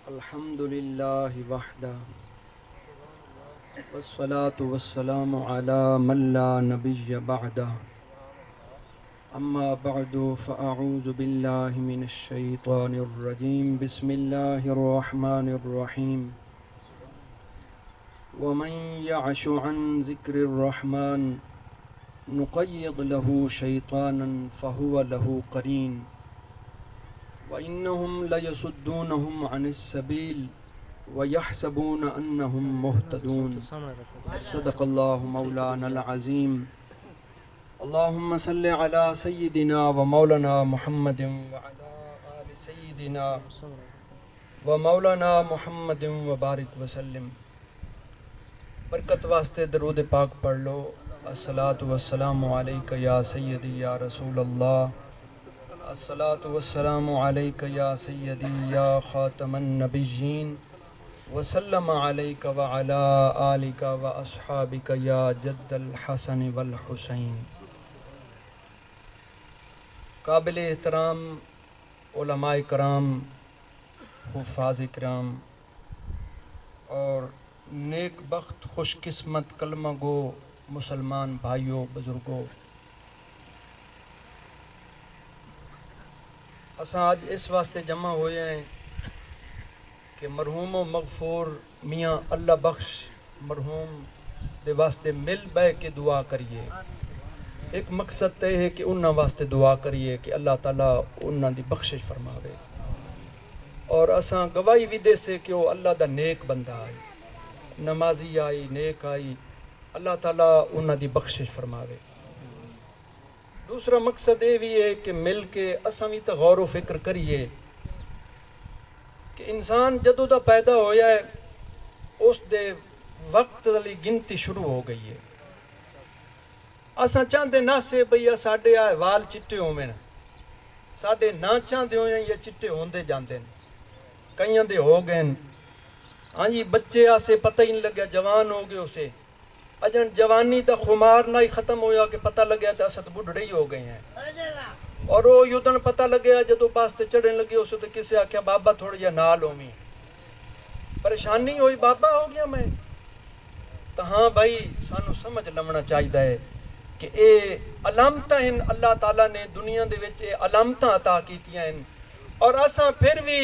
الحمد لله وحده والصلاة والسلام على من لا نبي بعده أما بعد فأعوذ بالله من الشيطان الرجيم بسم الله الرحمن الرحيم ومن يعش عن ذكر الرحمن نقيض له شيطانا فهو له قرين وإنهم ليصدونهم عن السبيل ويحسبون أنهم مهتدون صدق الله مولانا العظيم اللهم صل على سيدنا ومولانا محمد وعلى آل سيدنا ومولانا محمد وبارك وسلم. برکت واسطے درود پاک پڑھ لو. الصلاۃ والسلام علیک یا سیدی یا رسول اللہ. الصلاۃ والسلام علیک یا سیدی یا خاتم النبیین وسلم علیک وعلی آلک واصحابک یا جد الحسن والحسین. قابل احترام علماء کرام، حفاظ کرام اور نیک بخت خوش قسمت کلمہ گو مسلمان بھائیوں بزرگوں، اساں آج اس واسطے جمع ہوئے ہیں کہ مرحوم و مغفور میاں اللہ بخش مرحوم دے واسطے مل بہ کے دعا کریے. ایک مقصد تے ہے کہ انہاں واسطے دعا کریے کہ اللہ تعالیٰ انہاں دی بخشش فرماوے، اور اساں گواہی بھی دے سے کہ وہ اللہ دا نیک بندہ آئی، نمازی آئی، نیک آئی. اللہ تعالیٰ انہاں دی بخشش فرماوے. دوسرا مقصد یہ بھی ہے کہ مل کے اساں بھی تو غور و فکر کریے کہ انسان جدوں دا پیدا ہویا ہے اس دے وقت والی گنتی شروع ہو گئی ہے. اساں چاہتے نہ سے بھئی ساڈے وال چٹے ہوویں، ساڈے نہ چاہتے ہوئے یا چٹے ہوندے جاندے ہیں، کئیاں دے ہو گئے. ہاں جی، بچے آسے پتہ ہی نہیں لگیا، جوان ہو گئے اسے اجن جوانی دا خمار نہ ہی ختم ہویا کہ پتہ لگیا تو اسد بڈھڑے ہی ہو گئے ہیں. اور وہ یودن پتہ لگیا جدو پاستے چڑھنے لگے اسے تو کسے آکھیا بابا تھوڑا جا نال ہومی، پریشانی ہوئی بابا ہو گیا میں. تو ہاں بھائی سانو سمجھ لمنا چاہیے ہے کہ اے علامتاں ہیں، اللہ تعالیٰ نے دنیا دے وچ اے علامتاں عطا کیتیاں ہیں، اور اساں پھر بھی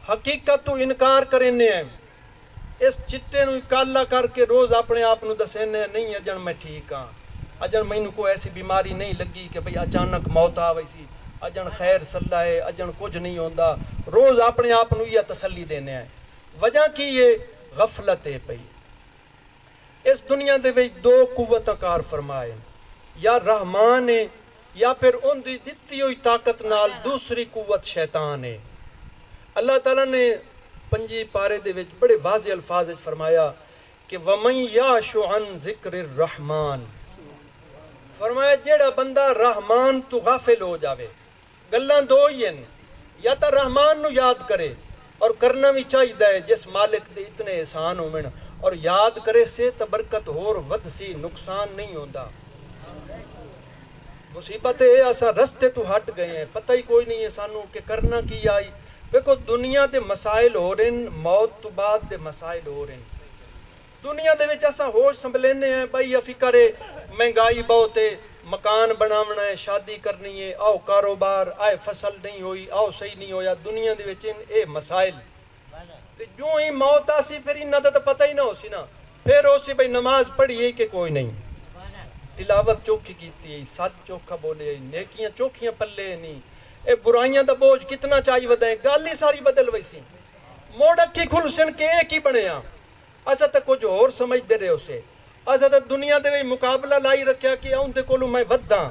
حقیقت تو انکار کرنے ہیں. اس چٹے نو کالا کر کے روز اپنے آپ نو دسینے نہیں اجن میں ٹھیک ہاں، اجن مینوں کوئی ایسی بیماری نہیں لگی کہ بھئی اچانک موت آ ویسی، اجن خیر صلاح ہے، اجن کچھ نہیں ہوندا. روز اپنے آپ نو یہ تسلی دینے ہیں. وجہ کی یہ غفلت ہے پئی. اس دنیا دے وچ دو قوتاں کار فرمائے، یا رحمان ہے یا پھر ان دی دتی ہوئی طاقت نال دوسری قوت شیطان ہے. اللہ تعالیٰ نے پنجی پارے دے وچ بڑے واضح الفاظ فرمایا کہ وَمَن يَعْشُ عَن ذِكْرِ الرَّحْمَانِ، فرمایا جیڑا بندہ رحمان تو غافل ہو جاوے. گلاں دو ہی ہیں، یا تا رحمان نو یاد کرے، اور کرنا بھی چاہیے جس مالک دے اتنے احسان ہومن، اور یاد کرے سے تبرکت ہور ود سی، نقصان نہیں ہوندا. مصیبت ہے اساں رستے تو ہٹ گئے ہیں، پتہ ہی کوئی نہیں ہے سانو کہ کرنا کی آئی. دیکھو دنیا دے مسائل ہو رہے ہیں، موت تو بعد دے مسائل ہو رہے ہیں. دنیا دے وچ اساں ہوش سنبھلینے ہیں بھائی فکر ہے، مہنگائی بہت ہے، مکان بناونا ہے، شادی کرنی ہے، آؤ کاروبار، آئے فصل نہیں ہوئی، آؤ صحیح نہیں ہویا. دنیا دے وچ اے مسائل تے جو ہی موت آسی پھر انہاں دا تو پتہ ہی نہ ہو سی نا. پھر ہو سی بھائی نماز پڑھی ہے کہ کوئی نہیں، تلاوت چوکھی کیتی ہے، سچ چوکھا بولے، نیکیاں چوکھیاں پلے نہیں. اے برائیاں دا بوجھ کتنا چاہیے ودائیں، گل ہی ساری بدل ویسی. موڑ اکھی کھل سن کے ایک ہی بنے ہاں. اسا تا کچھ اور سمجھ دے رہے اسے، اسا تا دنیا دے وی مقابلہ لائی رکھیا کہ اون دے کولوں میں وداں.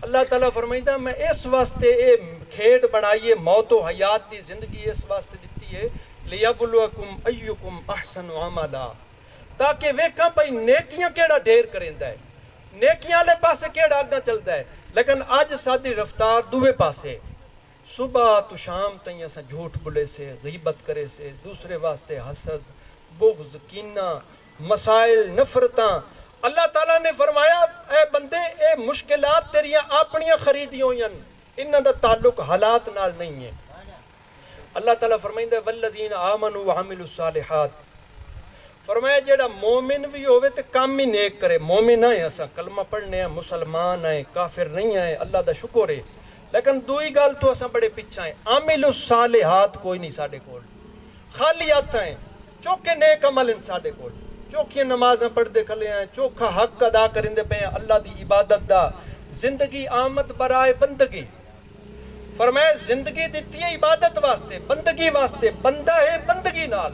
اللہ تعالیٰ فرمائیدا میں اس واسطے اے کھیڈ بنائیے، موت و حیات دی زندگی اس واسطے دتی ہے لیبلوکم ایکم احسن عملا، تاکہ ویکھاں پئی نیکیاں کیڑا ڈھیر کریندا ہے، نیکیاں والے پاسے کیڑا اگاں چلدا ہے. لیکن اج ساری رفتار دوے پاسے، صبح تو شام تائیں اساں جھوٹ بولے سے، غیبت کرے سے، دوسرے واسطے حسد، بغض، کینہ، مسائل، نفرتاں. اللہ تعالیٰ نے فرمایا اے بندے اے مشکلات تیریاں اپنیاں خریدی ہوئی ہیں، انہاں دا تعلق حالات نال نہیں ہے. اللہ تعالیٰ فرمائندہ والذین آمنوا وعملوا الصالحات، فرمایا جیڑا مومن بھی ہوئے تے کام ہی نیک کرے. مومن آئے اسا کلمہ پڑھنے ہیں، مسلمان آئے، کافر نہیں آئے، اللہ دا شکر ہے. لیکن دوئی گال تو اسا بڑے پیچھا ہیں. عامل الصالحات کوئی نہیں ساڑے کول، خالی ہاتھ ہیں. چوکے نیک عمل ہیں ساڑے کول، چوکھی نمازیں پڑھ دے کھلے ہیں، چوکھا حق ادا کرندے پہ ہیں اللہ دی عبادت دا. زندگی آمد برائے بندگی. فرمایا زندگی دیتی ہے عبادت واسطے، بندگی واسطے. بندہ ہے بندگی نال.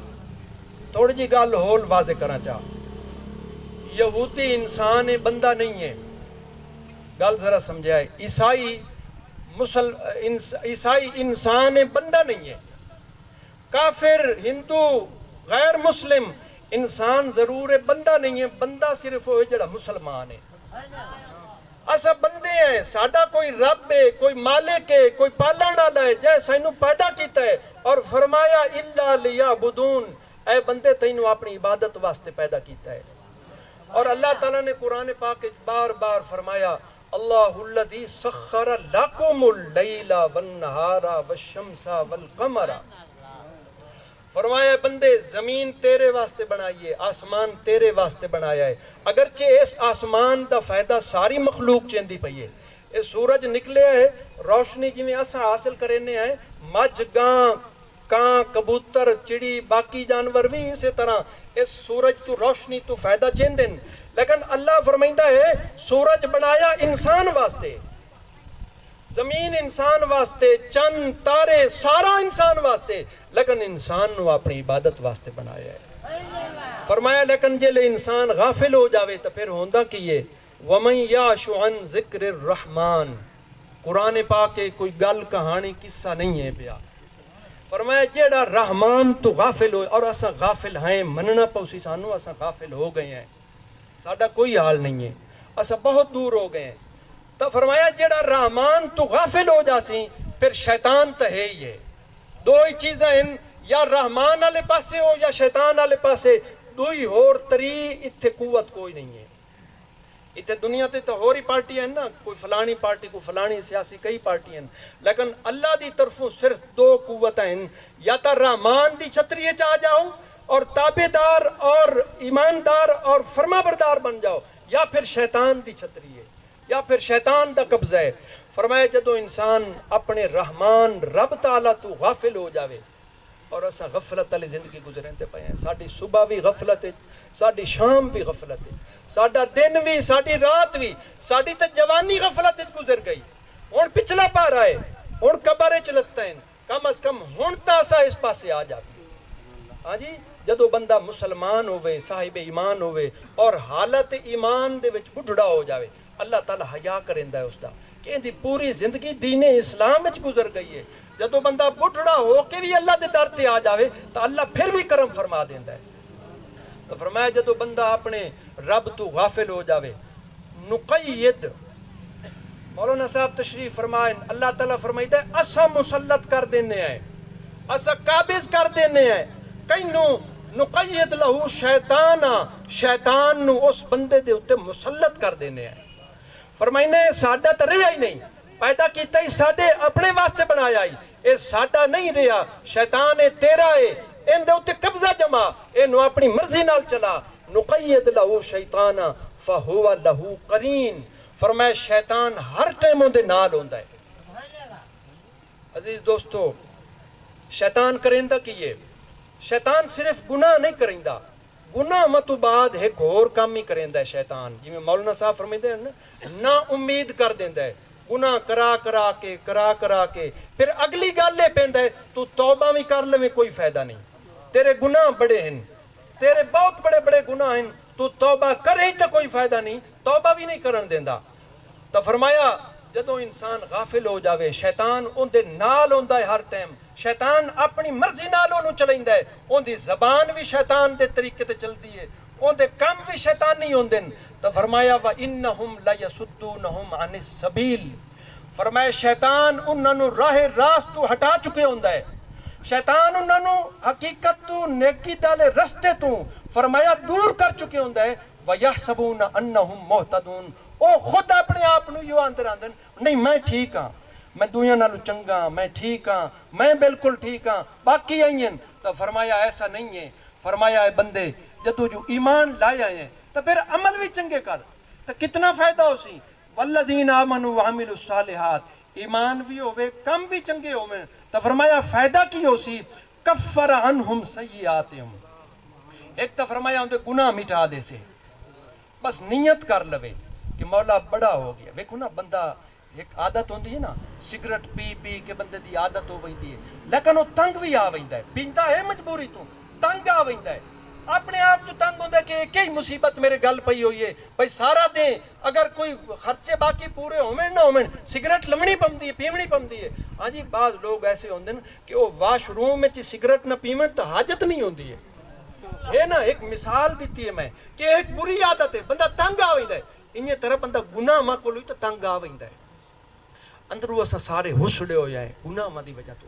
تھوڑی جی گل ہول واضح کرنا چاہ، یہودی انسان ہے، بندہ نہیں ہے. گل ذرا سمجھائے. عیسائی انسان ہے، بندہ نہیں ہے. کافر، ہندو، غیر مسلم انسان ضرور ہے، بندہ نہیں ہے. بندہ صرف ہوئے جڑا مسلمان ہے. اسا بندے ہیں، ساڈا کوئی رب ہے، کوئی مالک ہے، کوئی پالن والا ہے جے سانو پیدا کیتا ہے. اور فرمایا الا لیعبدون، اے بندے تینوں اپنی عبادت واسطے پیدا کیتا ہے. اور اللہ تعالیٰ نے قرآن پاک بار بار فرمایا اللہ الذی سخر لکم اللیل والنہار والشمس والقمر. فرمایا بندے زمین تیرے واسطے بنائی ہے، آسمان تیرے واسطے بنایا ہے. اگرچہ اس آسمان دا فائدہ ساری مخلوق چیندی پئی ہے. یہ سورج نکلے ہے، روشنی جی میں اسا حاصل کرنے ہیں، مجھ گاں کان کبوتر چڑی باقی جانور بھی اسی طرح اس سورج تو روشنی تو فائدہ چیندیں. لیکن اللہ فرمائندہ ہے سورج بنایا انسان واسطے، زمین انسان واسطے، چند تارے سارا انسان واسطے، لیکن انسان نو اپنی عبادت واسطے بنایا ہے. فرمایا لیکن جلے انسان غافل ہو جاوے تو پھر ہوندہ کیے وَمَنْ يَعْشُ عَنْ ذِكْرِ الرَّحْمَانِ. قرآن پاک کے کوئی گل کہانی قصہ نہیں ہے پیا. فرمایا جیڑا رحمان تو غافل ہو، اور اسا غافل ہیں، مننا پوسی سانو اسا غافل ہو گئے ہیں، ساڈا کوئی حال نہیں ہے، اسا بہت دور ہو گئے ہیں. تو فرمایا جیڑا رحمان تو غافل ہو جاسی پھر شیطان تو ہے ہی ہے. دو ہی چیزیں ہیں، یا رحمان والے پاسے ہو یا شیطان والے پاسے. دوئی ہور تری اتھے قوت کوئی نہیں ہے. اتنے دنیا تے تو ہوری پارٹی ہیں نا، کوئی فلانی پارٹی کو فلانی سیاسی کئی پارٹی ہیں، لیکن اللہ دی طرفوں صرف دو قوت ہیں. یا تا رحمان دی چھتریے چاہ جاؤ اور تابع دار اور ایماندار اور فرما بردار بن جاؤ، یا پھر شیطان دی چھتری ہے، یا پھر شیطان دا قبضہ ہے. فرمایا جدو انسان اپنے رحمان رب تعالیٰ تو غافل ہو جاوے، اور اسا غفلت والی زندگی گزرتے پے ہیں. ساڈی صبح بھی غفلت ہے، ساڈی شام بھی غفلت ہے، ساڈا دن بھی، ساڈی رات بھی، ساڈی تے جوانی غفلت گزر گئی. ہن پچھلا پارا ہے، ہن قبر وچ لگتا ہے، کم از کم ہن تا اسا اس پاسے آ جاتے. ہاں جی، جدو بندہ مسلمان ہوئے، صاحب ایمان ہوئے اور حالت ایمان دے وچ بڈھڑا ہو جاوے، اللہ تعالیٰ حیا کریندا ہے اس دا کہ اندی پوری زندگی دین اسلام وچ گزر گئی ہے. جدو بندہ بڈھڑا ہو کے بھی اللہ دے در تے آ جاوے تو اللہ پھر بھی کرم فرما دیندا ہے. تو فرمایا جدو بندہ اپنے رب تو غافل ہو جاوے، نقید، مولانا صاحب تشریف فرمائیں، اللہ تعالیٰ فرمائیتا ہے اسا مسلط کر دینے ہیں، اسا قابض کر دینے ہیں. کئینو نقید لہو شیطانا، شیطان نو اس بندے دے اتے مسلط کر دینے ہیں. فرمائنے ساڈا تو رہا ہی نہیں، پیدا کیتا ہی ساڈے اپنے واسطے بنایا ہی، اے ساڈا نہیں رہا، شیطان ہے تیرا ہے، ان دے اتے قبضہ جمع، انو اپنی مرضی نال چلا. نقید لہو شیطانا فہو لہو قرین. فرمایا شیطان ہر ٹائم دے نال ہوندا ہے. عزیز دوستو، شیطان کریندا کیے؟ شیطان صرف گناہ نہیں کریندا، گناہ متو بعد ایک اور کام ہی کریندا ہے شیطان. جی میں مولانا صاحب فرمائیندے ہیں نا امید کر دیندا ہے. گناہ کرا کے پھر اگلی گل لے پیندا ہے تو توبہ بھی کر لے کوئی فائدہ نہیں، تیرے گناہ بڑے ہیں، تیرے بہت بڑے بڑے گناہ ہیں، تو توبہ کرے تو کوئی فائدہ نہیں، توبہ بھی نہیں کرن دیندا. تو فرمایا جدو انسان غافل ہو جاوے شیطان ان دے نال ہوندا ہے ہر ٹائم. شیطان اپنی مرضی نال انہوں چلائندا ہے، ان دی زبان بھی شیطان دے طریقے تے چلتی ہے، ان دے کام بھی شیطانی ہوندے. تو فرمایا وَإِنَّهُمْ لَيَسُدُّونَهُمْ عَنِ السَّبِيلِ. فرمایا شیطان انہوں نے راہ راست تو ہٹا چکے ہوندہ ہے، شیطان انہوں نے حقیقت تو نیکی دالے رستے تو فرمایا دور کر چکے ہوندہ ہے. وَيَحْسَبُونَ أَنَّهُمْ مُهْتَدُونَ. او خود اپنے آپ نو یوں اندر آندن نہیں میں ٹھیک ہاں، میں دنیا نالو چنگا، میں ٹھیک ہاں، میں بالکل ٹھیک ہاں، باقی آئی ہیں. تو فرمایا ایسا نہیں ہے. فرمایا اے بندے جدو جو ایمان لائے آئے ہیں تو پھر عمل بھی چنگے کر تو کتنا فائدہ ہو سی. والذین آمنوا وعملوا الصالحات، ایمان بھی ہوئے کم بھی چنگے ہوئے تو فرمایا فائدہ کی ہو سی. کفر عنہم سیئاتہم، ایک تو فرمایا ان کے گناہ مٹا دے سے. بس نیت کر لوے کہ مولا بڑا ہو گیا. ویکھو نا بندہ ایک عادت ہوندی ہے نا، سگریٹ پی پی کے بندے دی عادت ہو ویندی ہے، لیکن وہ تنگ بھی آ ویندا ہے. پیندا ہے مجبوری تو، تنگ آ ویندا ہے. اپنے آپ تو تنگ ہوندا ہے کہ کئی مصیبت میرے گل پئی ہوئی ہے. بھائی سارا دیں اگر کوئی خرچے باقی پورے ہومن نہ ہومن، سگریٹ لمنی پوندی ہے، پیونی پوندی ہے. ہاں جی بعض لوگ ایسے ہوندے ہیں کہ وہ واش روم میں سگریٹ نہ پیون تو حاجت نہیں ہوندی ہے. ہے نا، ایک مثال دیتی ہے میں کہ ایک بری عادت ہے، بندہ تنگ آ ویندا ہے. انہی طرح بندہ گناہ ماں کول تو تنگ آ ویندا ہے. اندروں اسا سارے ہسڑے ہو جائیں گناہ ماں دی وجہ تو.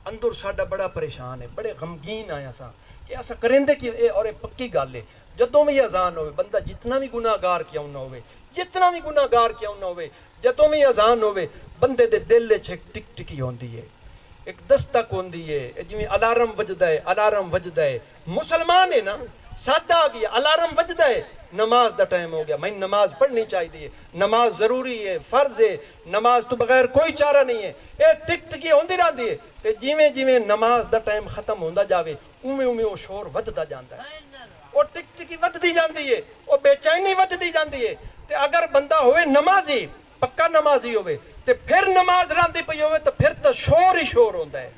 اندر ساڈا بڑا پریشان ہے، بڑے غمگین آیا سا کہ ایسا کریں دے کہ اور پکی گل ہے جدوں بھی اذان ہوئے بندہ جتنا بھی گناہ گار کیا نہ ہوئے، جتنا بھی گناہ گار کیا نہ ہوئے، جدوں بھی اذان ہوئے بندے دے دل وچ ایک ٹک ٹکی ہوندی ہے، ایک دستک ہوندی ہے. جویں الارم وجدا ہے، الارم وجدا ہے. مسلمان ہے نا، سادہ آ گیا الارم وجدا ہے، نماز دا ٹائم ہو گیا، میں نماز پڑھنی چاہیے، نماز ضروری ہے، فرض ہے، نماز تو بغیر کوئی چارہ نہیں ہے. اے ٹک ٹکی ہوندی رہندی ہے تے جویں جویں نماز دا ٹائم ختم ہوندا جاوے اوویں اوویں وہ شور وددا جاندا ہے، وہ ٹک ٹکی وددی جاندی ہے، وہ بے چینی وددی جاندی ہے. تے اگر بندہ ہوئے نمازی، پکا نمازی ہوئے تے پھر نماز راندی پئی ہوئے تو پھر تو شور ہی شور ہوندا ہے،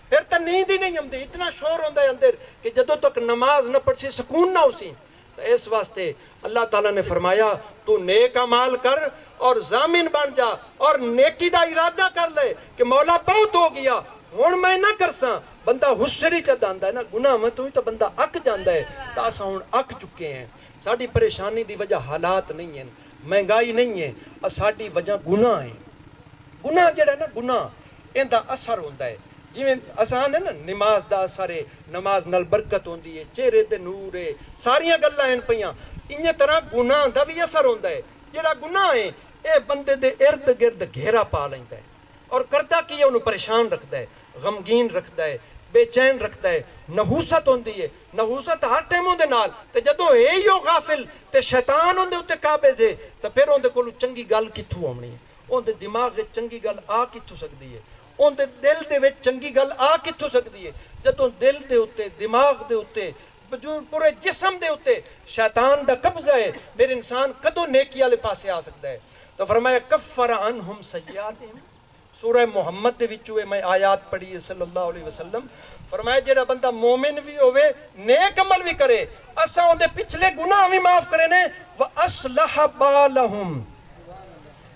پھر تو نیند ہی نہیں آتی. اتنا شور ہوندا ہے اندر کہ جدوں تک نماز نہ پڑھ سی سکون نہ ہو سی. تو اس واسطے اللہ تعالیٰ نے فرمایا تو نیک اعمال کر اور ضامن بن جا اور نیکی دا ارادہ کر لے کہ مولا بہت ہو گیا ہن میں نہ کرساں. بندہ ہوشیاری چ جاندا ہے نا گناہ میں تو بندہ اک جاندا ہے. تو اساں ہن اک چکے ہیں. ساڈی پریشانی دی وجہ حالات نہیں ہیں، مہنگائی نہیں ہے، ساڈی وجہ گناہ ہے. گناہ جڑا نا گناہ ایندا اثر ہوندا ہے. جویں آسان ہے نا نماز دا اثر ہے، نماز نال برکت ہوندی ہے، چہرے تے نور ہے، ساریاں گلاں ہیں پیاں. انہی طرح گناہ دا بھی اثر ہوندا ہے. جڑا گناہ ہے اے بندے دے ارد گرد گھیرا پا لیندا ہے اور کردا کی ہے انہوں پریشان رکھدا ہے، غمگین رکھدا ہے، بے چین رکھدا ہے. نحوست ہوندی ہے، نحوست ہر ٹائم اون دے نال تے جدوں ہے ہی غافل تے شیطان اون دے اوتے قابض ہے تے پھر اون دے کول چنگی گل کتھوں آونی ہے، اون دے دماغ وچ چنگی گل آ کتھوں سکدی ہے، اون دے دل دے وچ چنگی گل آ کتھوں سکدی ہے. جدوں دل دے اوتے دماغ دے اوتے پورے جسم دے اوتے شیطان دا قبضہ ہے پھر انسان کدوں نیکی والے پاسے آ سکدا ہے. تو فرمایا کفر عنہم سیئاتہم. سورہ محمد دے وچوں میں آیات پڑھی ہے صلی اللہ علیہ وسلم. فرمایا جڑا بندہ مومن بھی ہوئے نیک عمل بھی کرے اساں اون دے پچھلے گناہ بھی معاف کرے نے واصلح بالہم.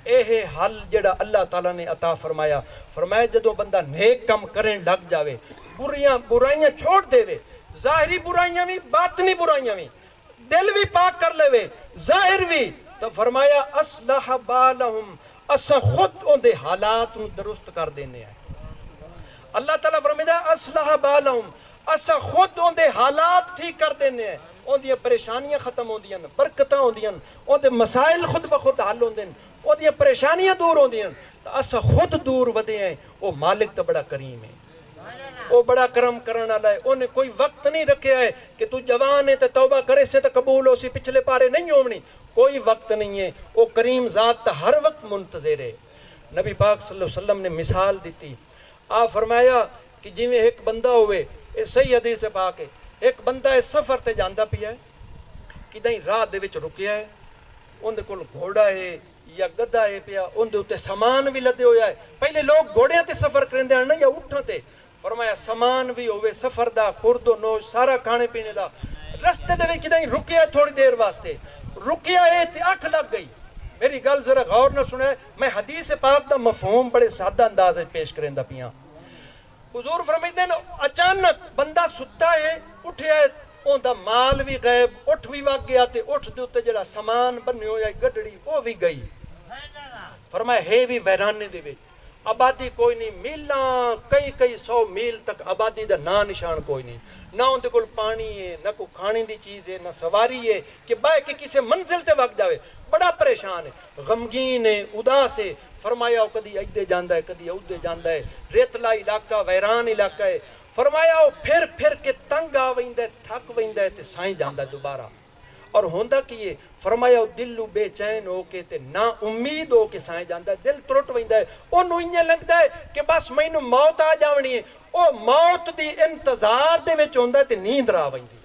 اے حل جڑا اللہ تعالیٰ نے عطا فرمایا. فرمایا جدوں بندہ نیک کم کرن لگ جاوے برائیاں چھوڑ دے وے، ظاہری برائیاں بھی باطنی برائیاں بھی، دل بھی پاک کر لے وے ظاہر بھی. تو فرمایا اصلح بالہم اسا خود ان دے حالات درست کر دینے ہیں. اللہ تعالیٰ فرمایا اصلح بالہم اسا خود ان دے حالات ٹھیک کر دینے ہیں. ان دی پریشانیاں ختم ہوندیاں، برکتاں ہوندیاں، ان دے مسائل خود بخود حل ہوندے، ان دی پریشانیاں دور ہوندیاں. تو اسا خود دور ودے ہیں. وہ مالک تو بڑا کریم ہے، وہ بڑا کرم کرن والا ہے. انہیں کوئی وقت نہیں رکھیا ہے کہ تو جوان ہے تے توبہ کرے سے تے قبول ہو سی، پچھلے پارے نہیں ہونی، کوئی وقت نہیں ہے. وہ کریم ذات تا ہر وقت منتظر ہے. نبی پاک صلی اللہ علیہ وسلم نے مثال دیتی. آپ فرمایا کہ جویں ایک بندہ ہوئے، یہ صحیح حدیث ہے پاک ہے، ایک بندہ ہے سفر تے جاندا پیا ہے، کدیں راہ دے وچ رکیا ہے، اون دے کول گھوڑا ہے یا گدھا ہے پیا، اون دے اوتے سامان بھی لدے ہویا ہے. پہلے لوگ گھوڑیاں تے سفر کریندے ہیں یا اٹھاں تے. فرمایا سامان بھی ہوئے سفر دا، خورد و نوش سارا کھانے پینے دا. رستے دے وچ کدیں رکیا تھوڑی دیر واسطے، رکیا ہے تے اکھ لگ گئی. میری گل ذرا غور نہ سنے، میں حدیث پاک دا مفہوم بڑے سادہ انداز وچ پیش کریندا پیاں. حضور فرماتے ہیں اچانک بندہ ستا ہے اٹھیا ہے، اون دا مال بھی غائب، اٹھ بھی وگ گیا تے اٹھ دے اوتے جڑا سامان بنے ہویا گڈڑی وہ بھی گئی. فرمایا ہے بھی ویرانے دے وچ، آبادی کوئی نہیں، میلاں کئی سو میل تک آبادی دا نا نشان کوئی نہیں، نہ ان دے کول پانی ہے، نہ کوئی کھانے دی چیز ہے، نہ سواری ہے کہ بائے کہ کسی منزل تے وگ جاوے. بڑا پریشان ہے، غمگین ہے، اداس ہے. فرمایا وہ کدی ادھے جاندا ہے کدی ادھے جاندا ہے، ریتلا علاقہ ویران علاقہ ہے، فرمایا وہ پھر کے تنگ آ ویندا ہے، تھک ویندا ہے تے سائیں جاندا ہے دوبارہ۔ اور ہوندا کی یہ فرمایا وہ دلو بے چین ہو کے تے نا امید ہو کے سائیں جاندا ہے، دل ترٹ ویندا ہے، اونوں انجے لگدا ہے کہ بس مینوں موت آ جاونی ہے، او موت دی انتظار دے وچ ہوندا ہے تے نیند آ ویندی ہے۔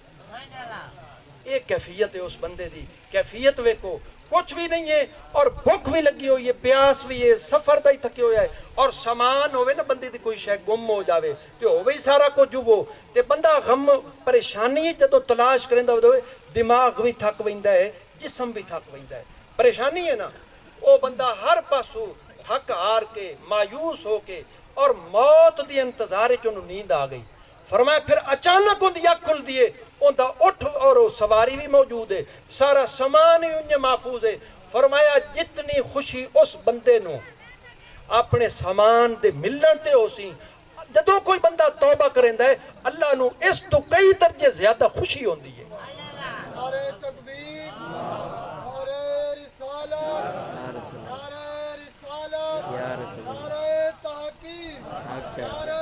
یہ کیفیت ہے اس بندے دی، کیفیت ویکھو کچھ بھی نہیں ہے، اور بھوک بھی لگی ہوئی ہے، پیاس بھی ہے، سفر دا ہی تھکے ہویا ہے، اور سامان ہوئے نا بندے دی کوئی شے گم ہو جاوے تے ہوئے ہی سارا کچھ وہ تے بندہ غم پریشانی جدو تلاش کریندا ہوئے دماغ بھی تھک ویندا ہے، جسم بھی تھک ویندا ہے۔ پریشانی ہے نا وہ بندہ ہر پاسوں تھک ہار کے مایوس ہو کے اور موت دی انتظار وچ اونوں نیند آ گئی۔ فرمایا پھر اچانک ان دی اکھ کھل دیے، ان دا اٹھ اور سواری بھی موجود ہے، سارا سامان ہی انہیں محفوظ ہے۔ فرمایا جتنی خوشی اس بندے نو اپنے سامان دے ملن تے ہو سی، جدو کوئی بندہ توبہ کریندا ہے اللہ نو اس تو کئی درجے زیادہ خوشی ہوندی ہے۔ نعرہ تکبیر، نعرہ رسالت، نعرہ رسالت، نعرہ تحقیق، نعرہ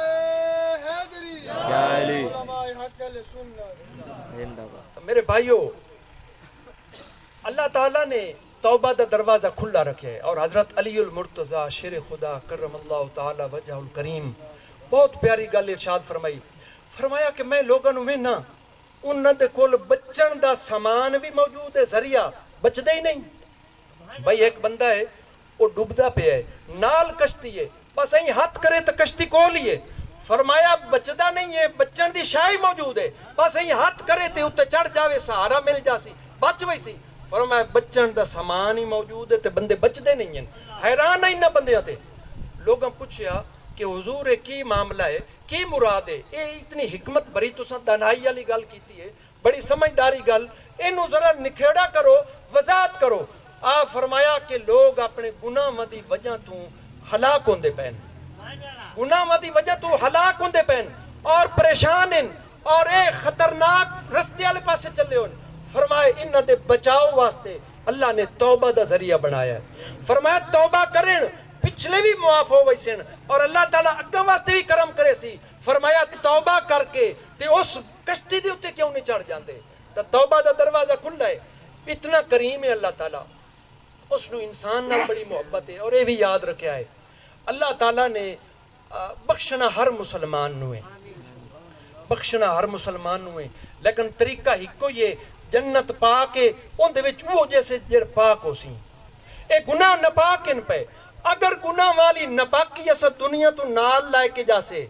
حیدری، علماء حق سنت۔ میرے بھائیو، اللہ تعالیٰ نے توبہ دا دروازہ کھلا رکھے ہے، اور حضرت علی المرتضیٰ شیر خدا کرم اللہ تعالی وجہ الکریم بہت پیاری گل ارشاد فرمائی، فرمایا کہ میں لوگوں میں نا انہاں دے کول بچن دا سامان بھی موجود ہے، ذریعہ بچدے ہی نہیں۔ بھائی ایک بندہ ہے وہ ڈوبدا پہ ہے، نال کشتی ہے، بس این ہاتھ کرے تو کشتی کول ہی ہے، فرمایا بچدا نہیں ہے، بچن دی شاہی موجود ہے، بس این ہاتھ کرے تے اُتے چڑھ جاوے سہارا مل جاسی بچ وئی سی۔ فرمایا بچن دا سامان ہی موجود ہے تے بندے بچدے نہیں ہیں۔ حیران ہے انہاں بندیاں تے۔ لوگاں پوچھیا کہ حضور کی معاملہ ہے، کی مراد ہے؟ اے اتنی حکمت بری تساں دانائی والی گل کیتی ہے، بڑی سمجھداری گل، اینو ذرا نکھیڑا کرو، وضاحت کرو۔ آپ فرمایا کہ لوگ اپنے گناہاں دی وجہ تو ہلاک ہوندے پین، گناہاں دی وجہ تو ہلاک ہوندے پین اور پریشان ہیں، اور اے خطرناک رستے والے پاسے چلے ہون۔ فرمایا انہاں دے بچاؤ واسطے اللہ نے توبہ دا ذریعہ بنایا ہے۔ فرمایا توبہ کرن پچھلے بھی معاف ہو ویسن، اور اللہ تعالیٰ اگاں واسطے بھی کرم کرے سی۔ فرمایا توبہ کر کے تے اس کشتی دے اتے کیوں نہیں چڑھ جاندے؟ تو توبہ دا دروازہ کھلا ہے۔ اتنا کریم ہے اللہ تعالیٰ، اس نو انسان نال بڑی محبت ہے، اور یہ بھی یاد رکھیا ہے اللہ تعالیٰ نے بخشنا ہر مسلمان نو ہے، بخشنا ہر مسلمان نو ہے، لیکن طریقہ ہکو یہ جنت پا کے ان دے وچ وہ جیسے جڑ پاک ہو سی۔ اے گناہ نپاک ان پہ، اگر گناہ والی نپاکی اسا دنیا تو نال لائے کے جاسے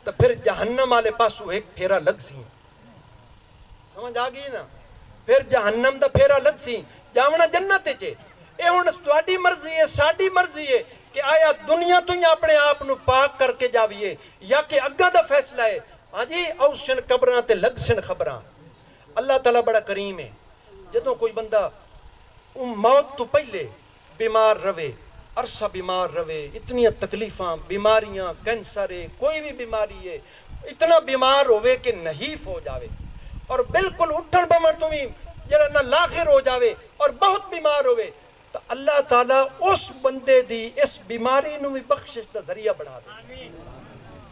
تو پھر جہنم والے پاسو ایک پھیرا لگ سی۔ سمجھ آ گئی نا؟ پھر جہنم دا پھیرا لگ سی، جاونا جنت چے۔ اے ہن تہاڈی مرضی ہے، ساڈی مرضی ہے کہ آیا دنیا تو ہی اپنے آپ نو پاک کر کے جاویے، یا کہ اگاں دا فیصلہ ہے ہاں جی اوسن قبراں تے لگ سن خبراں۔ اللہ تعالیٰ بڑا کریم ہے، جدوں کوئی بندہ موت تو پہلے بیمار رہے، عرصہ بیمار رہے، اتنی تکلیفاں، بیماریاں، کینسر ہے، کوئی بھی بیماری ہے، اتنا بیمار ہوئے کہ نحیف ہو جاوے، اور بالکل اٹھن بمن تو بھی جڑا نہ لاغر ہو جاوے اور بہت بیمار ہوئے، تو اللہ تعالیٰ اس بندے دی اس بیماری نو بھی بخشش دا ذریعہ بنا دے۔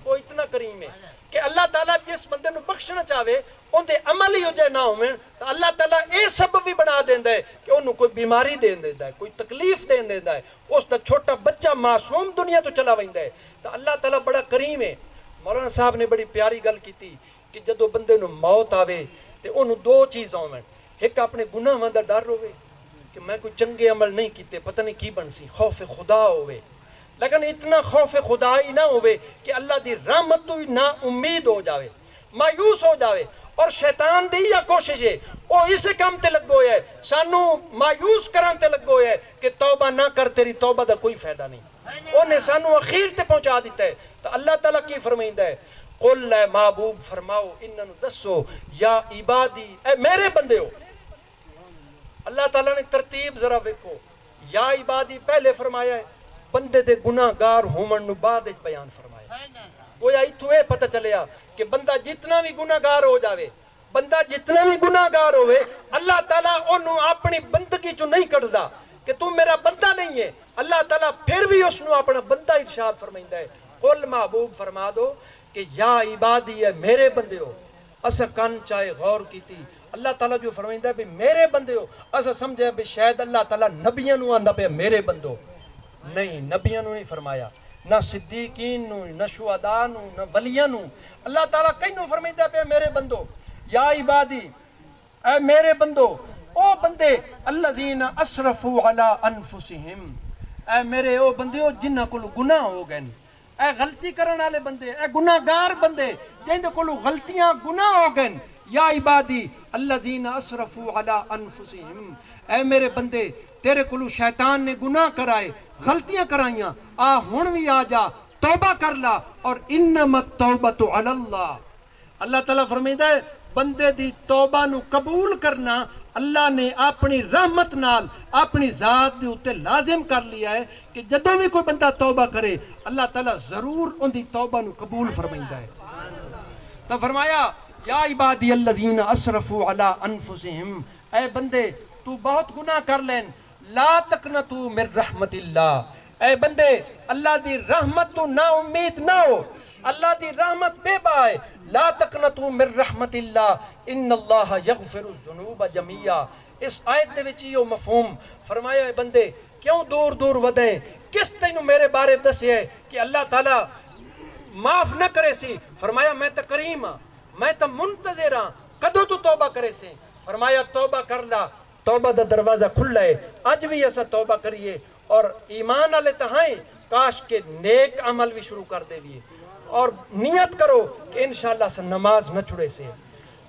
وہ اتنا کریم ہے کہ اللہ تعالیٰ جس بندے نو بخشنا چاہے ان دے عمل ہی ہو جائے نہ ہوئے تو اللہ تعالیٰ اے سبب بھی بنا دیندہ ہے کہ انہوں کوئی بیماری دین دیندہ ہے، کوئی تکلیف دین دیندہ ہے، اس دا چھوٹا بچہ معصوم دنیا تو چلا ویندہ ہے۔ تو اللہ تعالیٰ بڑا کریم ہے۔ مولانا صاحب نے بڑی پیاری گل کی تھی کہ جدو بندے نو موت آوے تو انہوں دو چیز ہوئے، ایک اپنے گناہاں دا ڈر ہوئے کہ میں کوئی چنگے عمل نہیں کیتے پتہ نہیں کی بن سی، خوف خدا ہوئے، لیکن اتنا خوف خدا ہی نہ ہوئے کہ اللہ دی رحمت تو ہی نا امید ہو جاوے، مایوس ہو جاوے، اور شیطان دی یا کوشش ہے وہ اسے کام تے لگ گویا ہے، سانو مایوس کران تے لگ گویا ہے کہ توبہ نہ کر، تیری توبہ دا کوئی فائدہ نہیں، انہیں سانو اخیر تے پہنچا دیتا ہے۔ تو اللہ تعالیٰ کی فرمائندہ ہے قل اے محبوب فرماؤ انہوں دسو یا عبادی اے میرے بندے ہو۔ اللہ تعالیٰ نے ترتیب ذرا ویکھو، یا عبادی پہلے فرمایا ہے، بندے دے گناہ گار ہومن نو بعد ایک بیان فرمایا۔ گویا ایتھوں اے پتہ چلیا کہ بندہ جتنا بھی گناہ گار ہو جاوے، بندہ جتنا بھی گناہ گار ہوئے، اللہ تعالیٰ انہوں اپنی بندگی چو نہیں کٹ دا، کہ تم میرا بندہ نہیں ہے، اللہ تعالیٰ پھر بھی اس نو اپنا بندہ ارشاد فرمائندہ ہے۔ قل محبوب فرما دو کہ یا عبادی ہے میرے بندے ہو، اسا کن چاہے غور کی تھی اللہ تعالیٰ جو فرمائندہ ہے بھی میرے بندے ہو، اسا سمجھے بھی شاید اللہ تعالیٰ نبیوں نو آندہ پہ میرے بندو، نہیں نبیوں نو نہیں فرمایا، نہ صدیقین نو، نہ شہداء نو، نہ ولیاں نو، اللہ تعالیٰ کئی نو فرمائندہ پہ میرے بندو، یا عبادی اے میرے بندو، او بندے الذین اسرفوا علی انفسہم، اے میرے او بندے ہو جنہ کو گناہ ہو گئے، اے غلطی کرن والے بندے، اے گناہگار بندے جن کو غلطیاں گناہ ہو گئے، یا عبادی الذین اسرفوا علی انفسہم، اے میرے بندے تیرے کو شیطان نے گناہ کرائے، غلطیاں کرائیاں، آ ہن بھی آ جا توبہ کر لا، اور انما التوبۃ علی اللہ، اللہ تعالیٰ فرمائندہ ہے بندے دی توبہ نو قبول کرنا اللہ نے اپنی رحمت نال اپنی ذات دے اوتے لازم کر لیا ہے کہ جدوں بھی کوئی بندہ توبہ کرے اللہ تعالیٰ ضرور ان دی توبہ نو قبول فرمائندہ ہے۔ تو فرمایا یا عبادی الذین اسرفوا علی انفسہم، اے بندے تو بہت گناہ کر لین، لا تقنطوا من رحمت اللہ، اے بندے اللہ دی رحمت تو نا امید نہ ہو، اللہ دی رحمت بے بائے، لا تقنطوا من رحمت اللہ ان اللہ یغفر الذنوب جميعا۔ اس آیت دے وچ یہ مفہوم فرمایا ہے بندے کیوں دور دور ودیں، کس تینوں میرے بارے دسے ہے کہ اللہ تعالیٰ معاف نہ کرے سی، فرمایا میں تو کریم ہاں، میں تو منتظر ہاں کدو تو توبہ کرے سی، فرمایا توبہ کر لا، توبہ دا دروازہ کھلا ہے، اج بھی ایسا توبہ کریے، اور ایمان والے تہائیں کاش کے نیک عمل بھی شروع کر دے بھی، اور نیت کرو کہ انشاءاللہ سے نماز نہ چھڑے سے،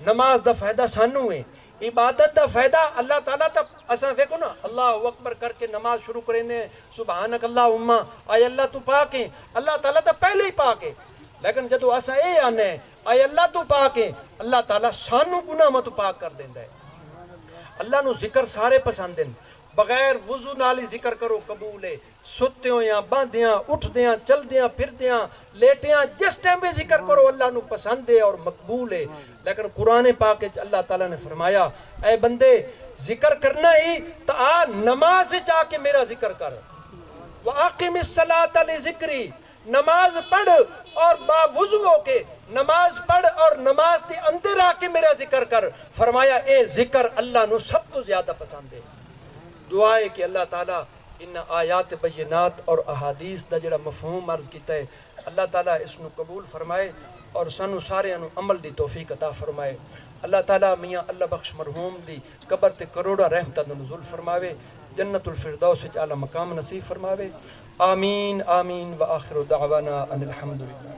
نماز دا فائدہ سانو ہے، عبادت دا فائدہ اللہ تعالیٰ تا اساں ویکو نا اللہ اکبر کر کے نماز شروع کرنے سبحانک اللہم، آئے اللہ تو پاک ہے، اللہ تعالیٰ تا پہلے ہی پاک ہے، لیکن جدو اساں اے آنے آئے اللہ تو پاک ہے، اللہ تعالیٰ سانو گناہ مت پاک کر دیندہ ہے۔ اللہ نو ذکر سارے پسند ہیں، بغیر وضو نالی ذکر کرو قبول ہے، ستیوں یا باندیاں اٹھدیاں چلدیاں پھردیاں لیٹیاں جس ٹائم بھی ذکر کرو اللہ نو پسند ہے اور مقبول ہے، لیکن قرآن پاک اللہ تعالیٰ نے فرمایا اے بندے ذکر کرنا ہی تو آ نماز چاہ کے میرا ذکر کر، وَأَقِمِ الصَّلَاةَ لِذِكْرِي، نماز پڑھ اور با وضو ہو کے نماز پڑھ اور نماز دے اندر آ کے میرا ذکر کر، فرمایا اے ذکر اللہ نو سب تو زیادہ پسند ہے۔ دعا ہے کہ اللہ تعالیٰ ان آیات بینات اور احادیث دا جڑا مفہوم عرض کیتا ہے اللہ تعالیٰ اس نو قبول فرمائے اور سانو سارے انو عمل دی توفیق عطا فرمائے۔ اللہ تعالیٰ میاں اللہ بخش مرحوم دی قبر تے کروڑا رحمتہ دا نزول فرماوے، جنت الفردوس وچ اعلیٰ مقام نصیب فرماوے، آمین آمین وآخر دعوانا ان الحمدللہ۔